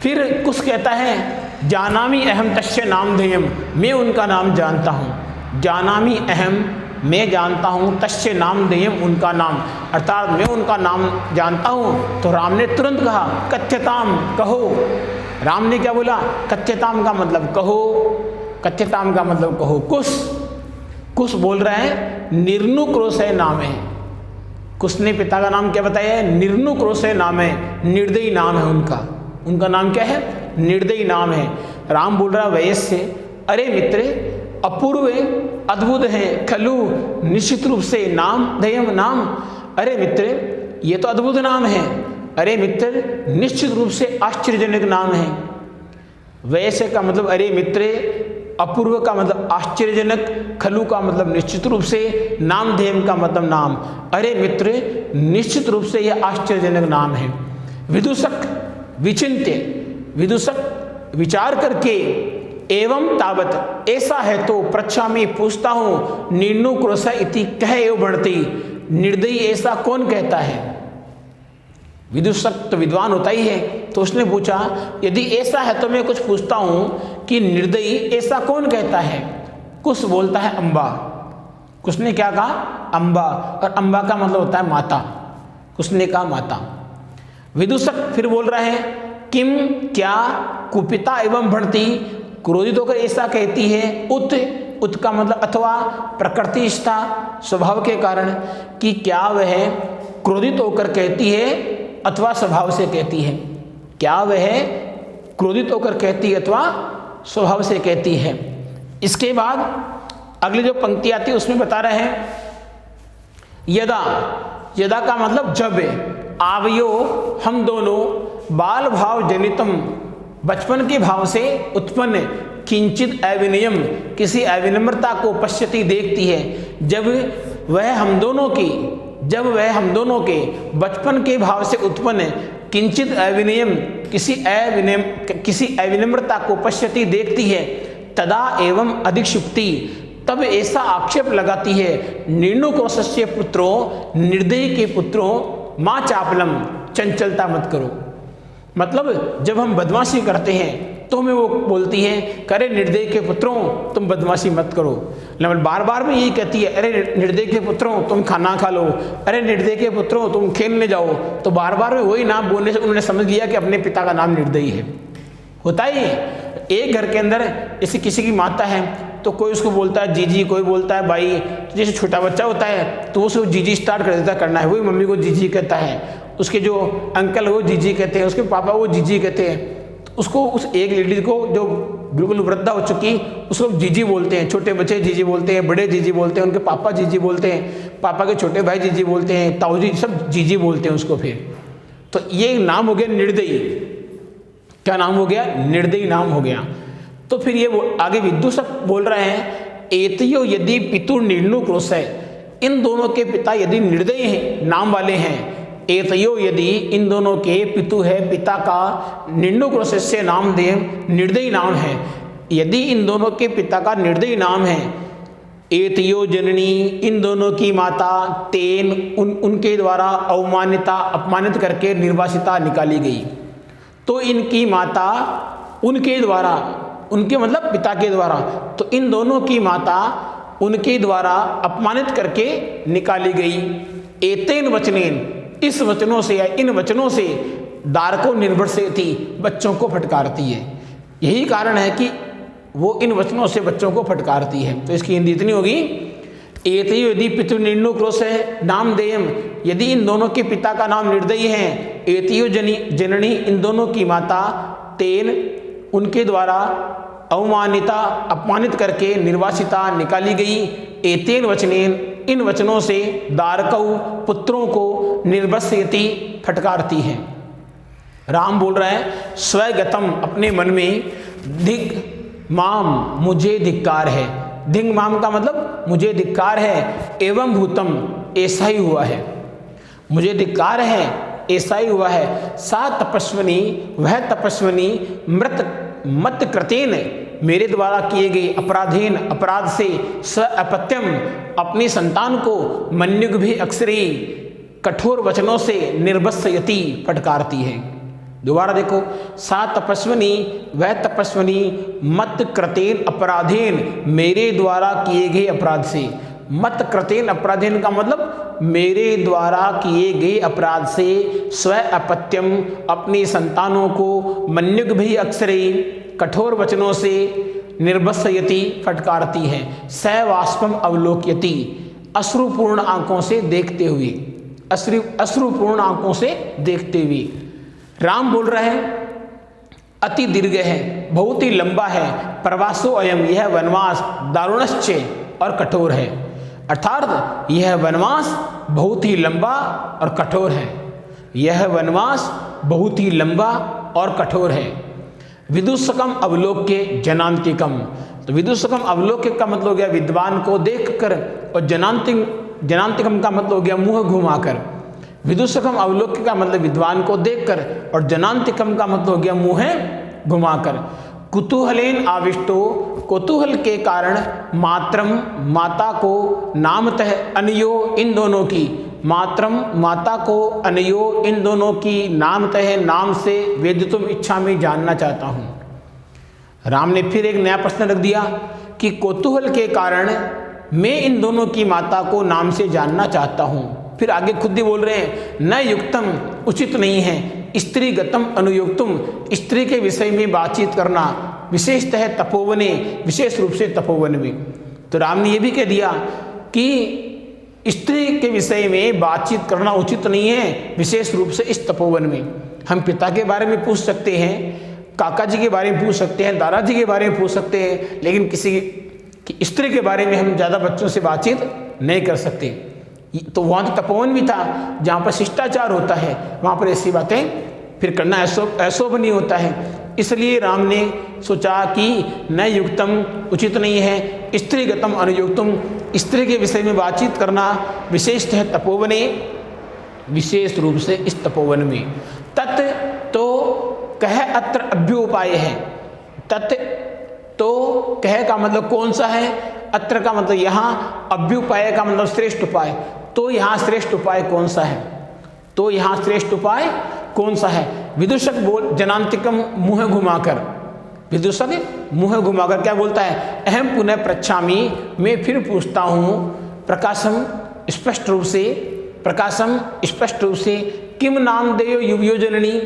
फिर कुछ कहता है जानामि अहम तस्य नाम धेयम, मैं उनका नाम जानता हूँ, जानामि अहम मैं जानता हूँ, तस्य नाम देयम, उनका नाम, अर्थात मैं उनका नाम जानता हूँ। तो राम ने तुरंत कहा कथ्यताम, कहो। राम ने क्या बोला? कथ्यताम का मतलब कहो, कथ्यताम का मतलब कहो। कुश बोल रहा है निर्नुक्रोशय नाम है। कुश ने पिता का नाम क्या बताया है? निर्नुक्रोशय नाम है, निर्दयी नाम है उनका नाम क्या है? निर्दयी नाम है। राम बोल रहा वयस्य, अरे मित्र, अपूर्व अद्भुत है, खलु निश्चित रूप से, नाम दयम नाम, अरे मित्र ये तो अद्भुत नाम है, अरे मित्र निश्चित रूप से आश्चर्यजनक नाम है। वैसे का मतलब अरे मित्र, अपूर्व का मतलब आश्चर्यजनक, खलु का मतलब निश्चित रूप से, नामधेयम का मतलब नाम। अरे मित्र निश्चित रूप से यह आश्चर्यजनक नाम है। विदूषक विचिन्त्य, विदूषक विचार करके, एवं तावत ऐसा है तो पृच्छामि पूछता हूँ, निर्नुक्रोश इति कह एव बढ़ती, निर्दयी ऐसा कौन कहता है? विदूषक तो विद्वान होता ही है, तो उसने पूछा यदि ऐसा है तो मैं कुछ पूछता हूँ कि निर्दयी ऐसा कौन कहता है? कुश बोलता है अम्बा। कुश ने क्या कहा? अम्बा, और अम्बा का मतलब होता है माता। कुश ने कहा माता। विदूषक फिर बोल रहा है किम, क्या, कुपिता एवं भणति, क्रोधित होकर ऐसा कहती है, उत का मतलब अथवा, प्रकृतिस्था स्वभाव के कारण, कि क्या वह क्रोधित होकर कहती है अथवा स्वभाव से कहती है। क्या वह क्रोधित होकर कहती है अथवा स्वभाव से कहती है। इसके बाद अगली जो पंक्ति आती है उसमें बता रहे हैं यदा, यदा का मतलब जब, आवयो हम दोनों, बाल भाव जनितम बचपन के भाव से उत्पन्न, किंचित अविनयम किसी अविनम्रता को पश्यति देखती है, जब वह हम दोनों के बचपन के भाव से उत्पन्न किंचित अविनयम किसी अविनम्रता को पश्यति देखती है, तदा एवं अधिक्षुप्ति तब ऐसा आक्षेप लगाती है, निर्नुक्रोशस्य पुत्रों, निर्दयी के पुत्रों, माँ चापलम चंचलता मत करो। मतलब जब हम बदमाशी करते हैं तो हमें वो बोलती है करे निर्दयी के पुत्रों तुम बदमाशी मत करो। लेकिन बार बार में यही कहती है अरे निर्दयी के पुत्रों तुम खाना खा लो, अरे निर्दयी के पुत्रों तुम खेलने जाओ। तो बार बार में वही नाम बोलने से उन्होंने समझ लिया कि अपने पिता का नाम निर्दयी है। होता ही है एक घर के अंदर, जैसे किसी की माता है तो कोई उसको बोलता है जीजी, कोई बोलता है भाई। जैसे छोटा बच्चा होता है तो उसको जीजी स्टार्ट कर देता करना है, वही मम्मी को जीजी कहता है, उसके जो अंकल वो जीजी कहते हैं, उसके पापा वो जीजी कहते हैं। तो उसको उस एक लेडीज को जो बिल्कुल वृद्धा हो चुकी उसको जीजी बोलते हैं। छोटे बच्चे जीजी बोलते हैं, बड़े जीजी बोलते हैं, उनके पापा जीजी बोलते हैं, पापा के छोटे भाई जीजी बोलते हैं, ताऊ जी सब जीजी बोलते हैं उसको। फिर तो ये नाम हो गया निर्दयी। क्या नाम हो गया? निर्दयी नाम हो गया। तो फिर ये आगे विदूषक बोल रहे हैं एतयो यदि पितुर निर्नुक्रोश है, इन दोनों के पिता यदि निर्दयी हैं, नाम वाले हैं। एतयो यदि इन दोनों के पितु है, पिता का निर्नुक्रोश से नाम दे निर्दयी नाम है। यदि इन दोनों के पिता का निर्दयी नाम है, एतयो जननी इन दोनों की माता, तेन उनके द्वारा अवमानिता अपमानित करके निर्वासिता निकाली गई। तो इनकी माता उनके द्वारा, उनके मतलब पिता के द्वारा, तो इन दोनों की माता उनके द्वारा अपमानित करके निकाली गई। एतेन वचनेन इस वचनों से या इन वचनों से दारको निर्भर्षयति बच्चों को फटकारती है। यही कारण है कि वो इन वचनों से बच्चों को फटकारती है। तो इसकी हिंदी इतनी होगी एतयो यदि पितु निर्नुक्रोश है नाम देयम, यदि इन दोनों के पिता का नाम निर्दयी है। एतयो जननी इन दोनों की माता, तेन उनके द्वारा अवमानिता अपमानित करके निर्वासिता निकाली गई। एतेन वचनेन इन वचनों से दारकऊ पुत्रों को निर्वस्यति फटकारती है। राम बोल रहे हैं स्वगतम अपने मन में, धिक माम मुझे धिक्कार है। धिंग माम का मतलब मुझे धिक्कार है, एवं भूतम ऐसा ही हुआ है, मुझे धिक्कार है ऐसा ही हुआ है। सा तपस्विनी वह तपस्विनी मत कृतेन मेरे द्वारा किए गए अपराधीन अपराध से स अपत्यम अपनी संतान को मन्युग भी अक्षरी कठोर वचनों से निर्वस्यति फटकारती है। दोबारा देखो, सा तपस्विनी वह तपस्विनी मत कृतेन अपराधीन मेरे द्वारा किए गए अपराध से, मत कृतेन अपराधेन का मतलब मेरे द्वारा किए गए अपराध से स्व अपत्यम अपनी संतानों को मन्युग भी अक्षरे कठोर वचनों से निर्वस्यति फटकारती है, स वाष्पम अवलोक्यति अश्रुपूर्ण आंखों से देखते हुए, अश्रुपूर्ण आंखों से देखते हुए। राम बोल रहे हैं अति दीर्घ है, बहुत ही लंबा है, प्रवासो अयम यह वनवास दारुणश्च और कठोर है, अर्थात यह वनवास बहुत ही लंबा और कठोर है, यह वनवास बहुत ही लंबा और कठोर है। विदुषकम अवलोक्य जनांतिकम, तो विदुषकम अवलोक्य का मतलब हो गया विद्वान को देखकर, और जनांतिकम का मतलब हो गया मुंह घुमाकर। विदुषकम अवलोक्य का मतलब विद्वान को देखकर, और जनांतिकम का मतलब हो गया मुंह घुमाकर। कुतूहलेन आविष्टो, कुतूहल के कारण मात्रम माता को नामतः अनयो इन दोनों की, मात्रम माता को अनयो इन दोनों की नामतः नाम से वेदितुम इच्छा में जानना चाहता हूँ। राम ने फिर एक नया प्रश्न रख दिया कि कौतूहल के कारण मैं इन दोनों की माता को नाम से जानना चाहता हूँ। फिर आगे खुद ही बोल रहे हैं न युक्तम उचित नहीं है स्त्री गतम अनुयुक्तम, स्त्री के विषय में बातचीत करना, विशेषतः तपोवने, विशेष रूप से तपोवन में। तो राम ने यह भी कह दिया कि स्त्री के विषय में बातचीत करना उचित नहीं है, विशेष रूप से इस तपोवन में। हम पिता के बारे में पूछ सकते हैं, काका जी के बारे में पूछ सकते हैं, दादाजी के बारे में पूछ सकते हैं, लेकिन किसी की स्त्री के बारे में हम ज़्यादा बच्चों से बातचीत नहीं कर सकते। तो वहाँ तो तपोवन भी था जहाँ पर शिष्टाचार होता है, वहाँ पर ऐसी बातें फिर करना ऐशोभ नहीं होता है। इसलिए राम ने सोचा कि न युक्तम उचित नहीं है स्त्रीगतम अनुयुक्तम, स्त्री के विषय में बातचीत करना, विशेषतः तपोवने, विशेष रूप से इस तपोवन में। तत् तो कह अत्र अभ्युपाय है, तत् तो कह का मतलब कौन सा है, अत्र का मतलब यहाँ, अभ्युपाय का मतलब श्रेष्ठ उपाय। तो यहाँ श्रेष्ठ उपाय कौन सा है, तो यहाँ श्रेष्ठ उपाय कौन सा है। विदूषक बोल जनांतिकम मुँह घुमाकर, विदूषक मुँह घुमाकर क्या बोलता है, अहम पुनः पृच्छामि, मैं फिर पूछता हूँ, प्रकाशम स्पष्ट रूप से, प्रकाशम स्पष्ट रूप से, किम नाम देयो युवयो जननी,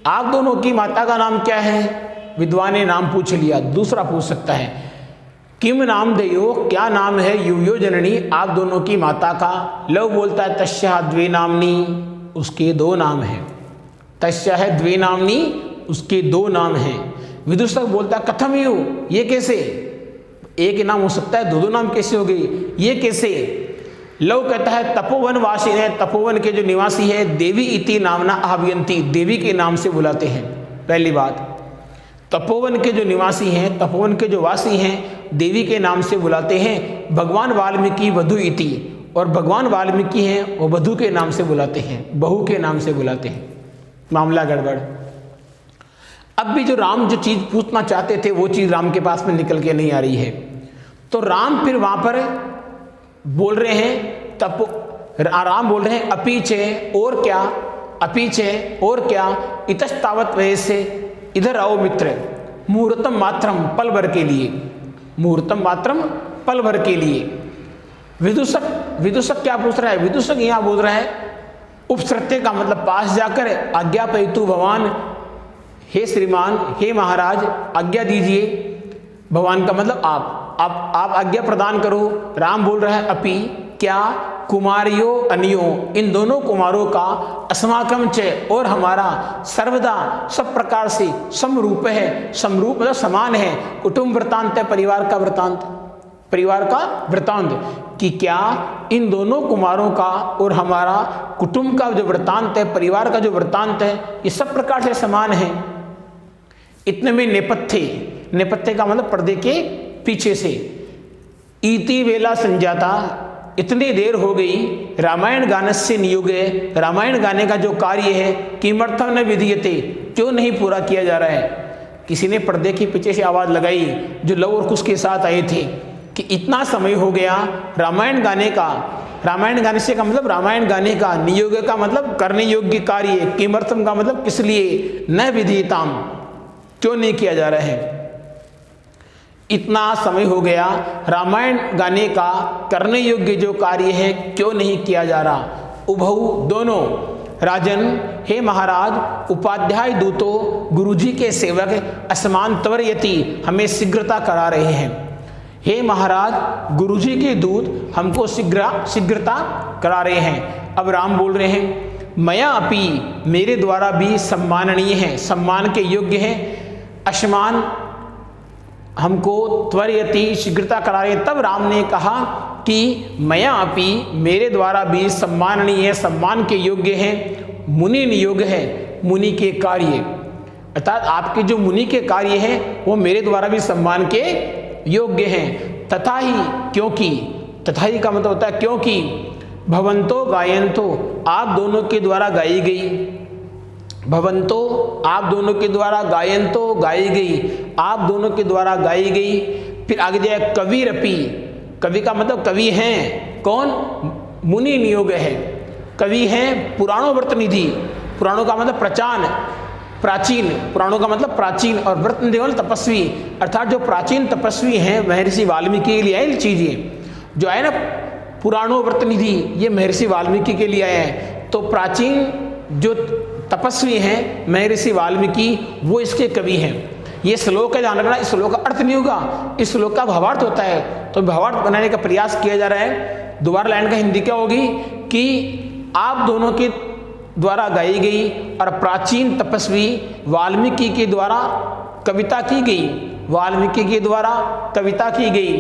आप दोनों की माता का नाम क्या है। विद्वान ने नाम पूछ लिया, दूसरा पूछ सकता है किम नाम देयो, क्या नाम है युवयो जननी, आप दोनों की माता का। लव बोलता है तस्या द्वे नामनी, उसके दो नाम हैं, तस्या है द्वे नामनी, उसके दो नाम हैं। विदूषक बोलता है कथम यू, ये कैसे, एक ही नाम हो सकता है, दो नाम कैसे हो गई, ये कैसे। लव कहता है तपोवन वासी है, तपोवन के जो निवासी है, देवी इति नामना आह्वयंती, देवी के नाम से बुलाते हैं। पहली बात, तपोवन के जो निवासी हैं, तपोवन के जो वासी हैं, देवी के नाम से बुलाते हैं। भगवान वाल्मीकि वधु इति, और भगवान वाल्मीकि हैं वो वधु के नाम से बुलाते हैं, बहू के नाम से बुलाते हैं। मामला गड़बड़। अब भी जो राम जो चीज़ पूछना चाहते थे वो चीज़ राम के पास में निकल के नहीं आ रही है। तो राम फिर वहाँ पर बोल रहे हैं, राम बोल रहे हैं अपीछे और क्या, अपीछे और क्या, इतस्तावत वजह से इधर आओ मित्र, मुहूर्तम मात्रम पल भर के लिए, मुहूर्तम मात्रम पल भर के लिए। विदूषक क्या पूछ रहा है, विदूषक यहाँ बोल रहा है उपसृत्य का मतलब पास जाकर, आज्ञापयतु भगवान, हे श्रीमान, हे महाराज आज्ञा दीजिए। भगवान का मतलब आप आज्ञा प्रदान करो। राम बोल रहा है अपि क्या, कुमारियो अनियो, इन दोनों कुमारों का, अस्माकम च और हमारा, सर्वदा सब प्रकार से, समरूप है, समरूप मतलब समान है, कुटुंब वृत्तांत है, परिवार का वृत्तांत, परिवार का वृत्तांत कि क्या इन दोनों कुमारों का और हमारा कुटुंब का जो वृत्तांत है, परिवार का जो वृत्तांत है, ये सब प्रकार से समान है। इतने में नेपथ्य, नेपथ्य का मतलब पर्दे के पीछे से, इति वेला संजाता, इतनी देर हो गई, रामायण गानस्य नियुगे, रामायण गाने का जो कार्य है, किमर्थम न विधीयते, क्यों नहीं पूरा किया जा रहा है। किसी ने पर्दे के पीछे से आवाज़ लगाई जो लव और कुश के साथ आए थे कि इतना समय हो गया रामायण गाने का, रामायण गाने से का मतलब रामायण गाने का, नियोग का मतलब करने योग्य कार्य, किमर्थम का मतलब किस लिए, न विधीयताम, क्यों नहीं किया जा रहा है। इतना समय हो गया, रामायण गाने का करने योग्य जो कार्य है क्यों नहीं किया जा रहा। उभऊ दोनों, राजन हे महाराज, उपाध्याय दूतो गुरुजी के सेवक असमान त्वरयति हमें शीघ्रता करा रहे हैं। हे महाराज, गुरुजी के दूत हमको शीघ्रता करा रहे हैं। अब राम बोल रहे हैं, मया अपि, मेरे द्वारा भी सम्माननीय है, सम्मान के योग्य है। असमान हमको त्वरयति शीघ्रता करा रहे। तब राम ने कहा कि मया अपि, मेरे द्वारा भी सम्माननीय है, सम्मान के योग्य है। मुनि नियोग है, मुनि के कार्य, अर्थात आपके जो मुनि के कार्य हैं वो मेरे द्वारा भी सम्मान के योग्य हैं। तथा ही, क्योंकि, तथा ही का मतलब होता है क्योंकि, भवंतो गायंतो, आप दोनों के द्वारा गाई गई, भवंतो आप दोनों के द्वारा, गायंतो गाई गई, आप दोनों के द्वारा गाई गई। फिर आगे जाए कविरपि, कवि का मतलब कवि हैं कौन, मुनि नियोग है, कवि हैं पुराणों व्रतनिधि, पुराणों का मतलब प्राचीन, पुराणों का मतलब प्राचीन, और व्रतनिधि मतलब तपस्वी, अर्थात जो प्राचीन तपस्वी हैं महर्षि वाल्मीकि के लिए आए चीजें जो है ना, पुराणों व्रतनिधि ये महर्षि वाल्मीकि के लिए आए हैं। तो प्राचीन जो तपस्वी हैं महर्षि वाल्मीकि वो इसके कवि हैं। ये श्लोक है, ध्यान रखना, इस श्लोक का अर्थ नहीं होगा, इस श्लोक का भावार्थ होता है, तो भावार्थ बनाने का प्रयास किया जा रहा है। दोबारा लाइन का हिंदी क्या होगी कि आप दोनों के द्वारा गाई गई और प्राचीन तपस्वी वाल्मीकि के द्वारा कविता की गई, वाल्मीकि के द्वारा कविता की गई।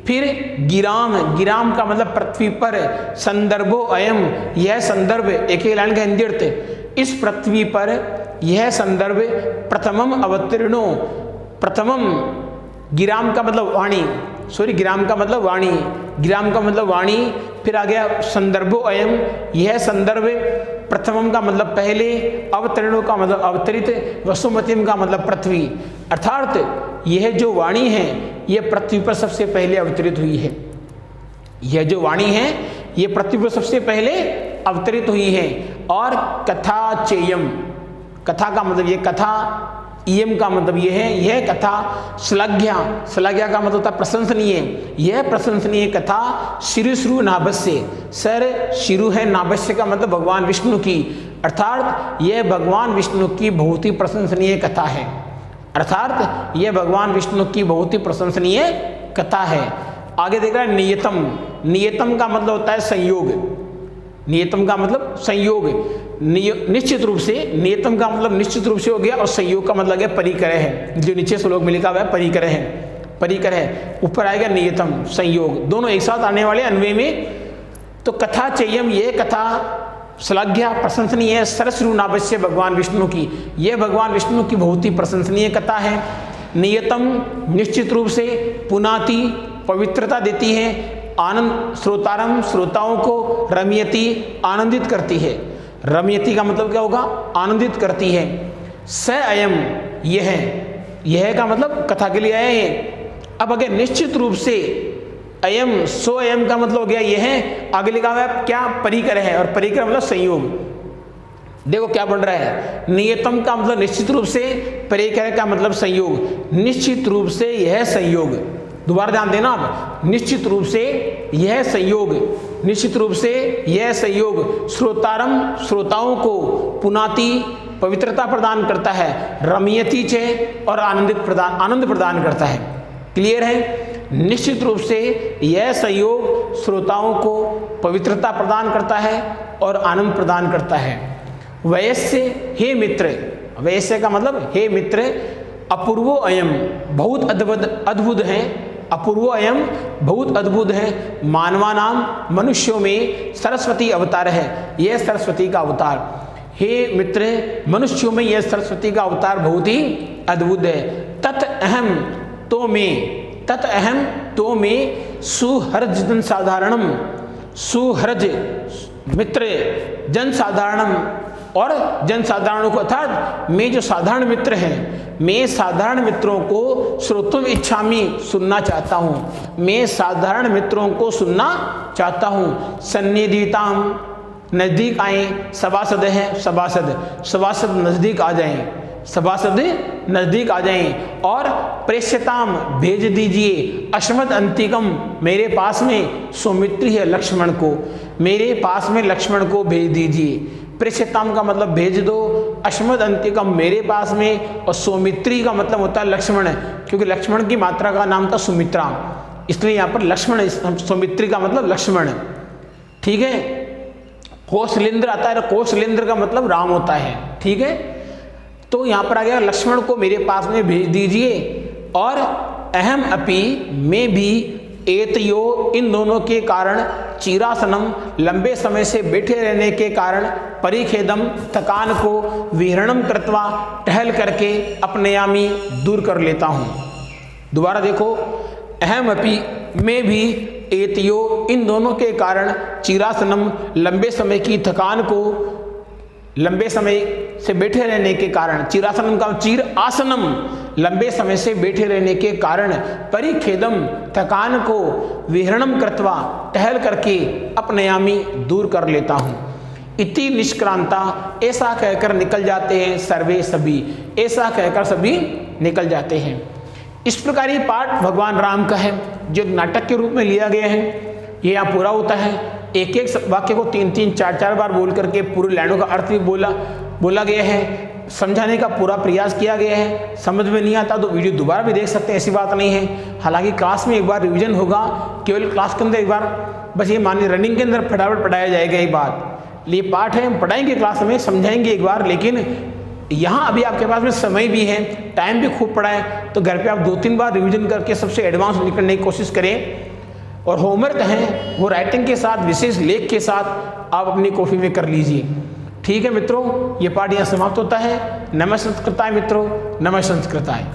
फिर गिराम, गिराम का मतलब पृथ्वी पर, संदर्भो अयम, यह संदर्भ, एक लाइन का हिंदी अर्थ, इस पृथ्वी पर यह संदर्भ प्रथमम अवतीर्णो, प्रथमम, गिराम का मतलब वाणी, गिराम का मतलब वाणी, गिराम का मतलब वाणी। फिर आ गया संदर्भो अयम, यह संदर्भ, प्रथमम का मतलब पहले, अवतरणों का मतलब अवतरित, वसुमतिम का मतलब पृथ्वी, अर्थात यह जो वाणी है यह पृथ्वी पर सबसे पहले अवतरित हुई है। यह जो वाणी है यह पृथ्वी पर सबसे पहले अवतरित हुई है। और कथा चेयम, कथा का मतलब ये कथा, इयम का मतलब ये है यह कथा, श्लाघ्या, श्लाघ्या का मतलब होता है प्रशंसनीय, यह प्रशंसनीय कथा, शिरुश्रु नाभस्य, सर शिरु है, नाभस्य का मतलब भगवान विष्णु की, अर्थात यह भगवान विष्णु की बहुत ही प्रशंसनीय कथा है, अर्थात यह भगवान विष्णु की बहुत ही प्रशंसनीय कथा है। आगे देख रहा है नियतम, नियतम का मतलब होता है संयोग, नियतम का मतलब संयोग, निश्चित रूप से, नियतम का मतलब निश्चित रूप से हो गया, और संयोग का मतलब है परिकर है, जो नीचे श्लोक में लिखा हुआ है परिकर है, परिकर है, ऊपर आएगा नियतम, संयोग, दोनों एक साथ आने वाले अन्वय में। तो कथा चयम, ये कथा श्लाघ्या प्रशंसनीय है, सरस्रु नाभस्य भगवान विष्णु की, यह भगवान विष्णु की बहुत ही प्रशंसनीय कथा है। नियतम निश्चित रूप से, पुनाति पवित्रता देती है, आनंद श्रोतारम श्रोताओं को, रमयति आनंदित करती है, रमयति का मतलब क्या होगा, आनंदित करती है। स अयम, यह का मतलब कथा के लिए आया है। अब अगर निश्चित रूप से, अयम सो अयम का मतलब हो गया यह है, आगे लिखा हुआ है क्या, परिकर है, और परिकर मतलब संयोग। देखो क्या बन रहा है, नियतम का मतलब निश्चित रूप से, परिकर का मतलब संयोग, निश्चित रूप से यह संयोग, दोबारा ध्यान देना आप, निश्चित रूप से यह संयोग, निश्चित रूप से यह संयोग, श्रोतारम श्रोताओं को, पुनाति पवित्रता प्रदान करता है, रमयति चे और आनंद प्रदान करता है। क्लियर है, निश्चित रूप से यह संयोग श्रोताओं को पवित्रता प्रदान करता है और आनंद प्रदान करता है। वयस्य, हे मित्र, वयस्य का मतलब हे मित्र, अपूर्वो अयम, बहुत अद्भुत है, अपूर्व अयम बहुत अद्भुत है, मानवा नाम मनुष्यों में सरस्वती अवतार है, यह सरस्वती का अवतार। हे मित्र, मनुष्यों में यह सरस्वती का अवतार बहुत ही अद्भुत है। तत् अहम, तो में, तत् अहम तो में, सुहृज जन साधारणम, सुहृज मित्र जन साधारणम, और जन साधारणों को, अर्थात मैं जो साधारण मित्र हैं, मैं साधारण मित्रों को श्रोतुम इच्छामि सुनना चाहता हूँ, मैं साधारण मित्रों को सुनना चाहता हूँ। सन्निधिताम, नजदीक आए, सभासद है, सभासद, सभासद नजदीक आ जाएं, सभासद नजदीक आ जाएं, और प्रेष्यताम भेज दीजिए, अश्मद अंतिकम मेरे पास में, सौमित्री है लक्ष्मण को, मेरे पास में लक्ष्मण को भेज दीजिए। प्रेष्यताम का मतलब भेज दो, अश्मद अंतिकम मेरे पास में, और सौमित्री का मतलब होता है लक्ष्मण, क्योंकि लक्ष्मण की मात्रा का नाम था सुमित्रा, इसलिए यहाँ पर लक्ष्मण, सौमित्री का मतलब लक्ष्मण। ठीक है। कौशलेंद्र आता है, कौशलेंद्र का मतलब राम होता है। ठीक है। तो यहाँ पर आ गया लक्ष्मण को मेरे पास में भेज दीजिए, और अहम अपि में भी एतयो इन दोनों के कारण, चीरासनम लंबे समय से बैठे रहने के कारण, परिखेदम थकान को, विहरणम कृत्वा टहल करके, अपनयामी दूर कर लेता हूँ। दोबारा देखो, अहम अपि में भी एतयो इन दोनों के कारण, चीरासनम लंबे समय की थकान को, लंबे समय से बैठे रहने के कारण, चीरासनम का चीर आसनम लंबे समय से बैठे रहने के कारण, परिखेदम थकान को, विहरणम कृत्वा टहल करके, अपनयामी दूर कर लेता हूँ। इति निष्क्रांता ऐसा कहकर निकल जाते हैं सर्वे सभी, ऐसा कहकर सभी निकल जाते हैं। इस प्रकार ये पाठ भगवान राम का है जो नाटक के रूप में लिया गया है। ये यहाँ पूरा होता है, एक एक वाक्य को 3-3 4-4 बार बोल करके पूरी लाइनों का अर्थ भी बोला गया है, समझाने का पूरा प्रयास किया गया है। समझ में नहीं आता तो वीडियो दोबारा भी देख सकते हैं, ऐसी बात नहीं है। हालांकि क्लास में एक बार रिवीजन होगा, केवल क्लास के अंदर एक बार बस ये मानिए रनिंग के अंदर फटाफट पढ़ाया जाएगा ये बात। ये पाठ है, हम पढ़ाएंगे क्लास में, समझाएंगे एक बार, लेकिन यहाँ अभी आपके पास में समय भी है, टाइम भी खूब पड़ा है, तो घर पे आप 2-3 बार रिवीजन करके सबसे एडवांस निकलने की कोशिश करें। और होमवर्क है वो राइटिंग के साथ, विशेष लेख के साथ आप अपनी कॉपी में कर लीजिए। ठीक है मित्रों, ये पाठ यहाँ समाप्त होता है। नमः संस्कृताय मित्रों, नमः संस्कृताय।